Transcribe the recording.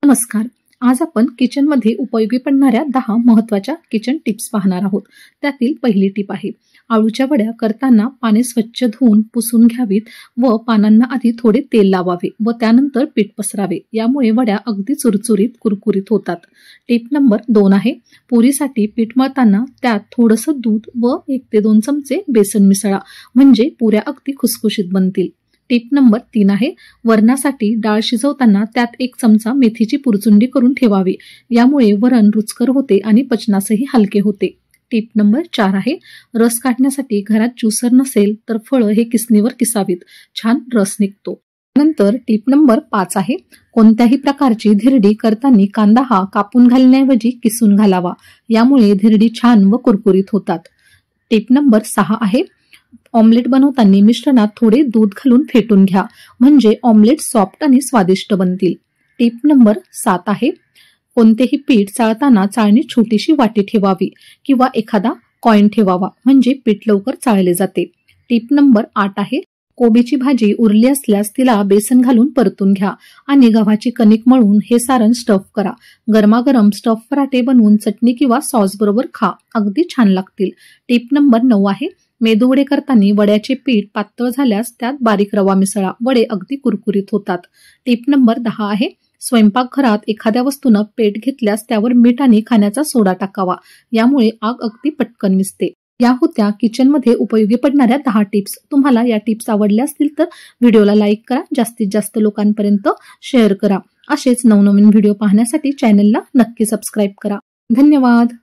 नमस्कार. आज आपण किचनमध्ये उपयोगी पडणाऱ्या 10 महत्त्वाच्या किचन टिप्स पाहणार आहोत. त्यातील पहिली टिप आहे, आळूच्या वड्या करताना पाने स्वच्छ धुवून पुसून घ्यावीत व पानांना आधी थोडे तेल लावावे व त्यानंतर पीठ पसरावे. यामुळे वड्या अगदी चुरचुरीत कुरकुरीत होतात. टिप नंबर 2 आहे, पुरीसाठी पीठ मळताना त्यात थोडंसं दूध व 1 ते 2 चमचे बेसन मिसळा, म्हणजे पुऱ्या अगदी खुसखुशीत बनतील. टिप नंबर 3 आहे, वरणासाठी डाळ शिजवताना त्यात 1 चमचा मेथीची पुरचुंडी करून ठेवावी. यामुळे वरण रुचकर होते आणि पचनासही हलके होते. टिप नंबर 4 आहे, रस काढण्यासाठी घरात ज्युसर नसेल तर फळं हे किसणीवर किसावीत, छान रस निघतो. नंतर टिप नंबर 5 आहे, कोणत्याही प्रकारची धिरडी करताना कांदा हा कापून घालण्याऐवजी किसून घालावा. यामुळे धिरडी छान व कुरकुरीत होतात. टिप नंबर 6 आहे, ऑमलेट बनवताना मिश्रणात थोडे दूध घालून फेटून घ्या, म्हणजे ऑमलेट सॉफ्ट आणि स्वादिष्ट बनतील. टिप नंबर 7 आहे, कोणतेही पीठ चाळताना चाळणी छोटीशी वाटी ठेवावी किंवा एखादा कॉइन ठेवावा, म्हणजे पीठ लवकर चाळले जाते. टिप नंबर 8 आहे, कोबीची भाजी उरली असल्यास तिला बेसन घालून परतून घ्या आणि गव्हाची कणिक मळून हे सारण स्टफ करा. गरमागरम स्टफ पराठे बनवून चटणी किंवा सॉस बरोबर खा, अगदी छान लागतील. टिप नंबर 9 आहे, मेदूवडे करताना वड्याचे पीठ पातळ झाल्यास त्यात बारीक रवा मिसळा, वडे अगदी कुरकुरीत होतात. टिप नंबर 10 आहे, स्वयंपाकघरात एखाद्या वस्तूनं पेट घेतल्यास त्यावर मीठ आणि खाण्याचा सोडा टाकावा. यामुळे आग अगदी पटकन विझते. या होत्या किचनमध्ये उपयोगी पडणाऱ्या 10 टिप्स. तुम्हाला या टिप्स आवडल्या असतील तर व्हिडिओला लाईक करा, जास्तीत जास्त लोकांपर्यंत शेअर करा. असेच नवनवीन व्हिडिओ पाहण्यासाठी चॅनलला नक्की सबस्क्राईब करा. धन्यवाद.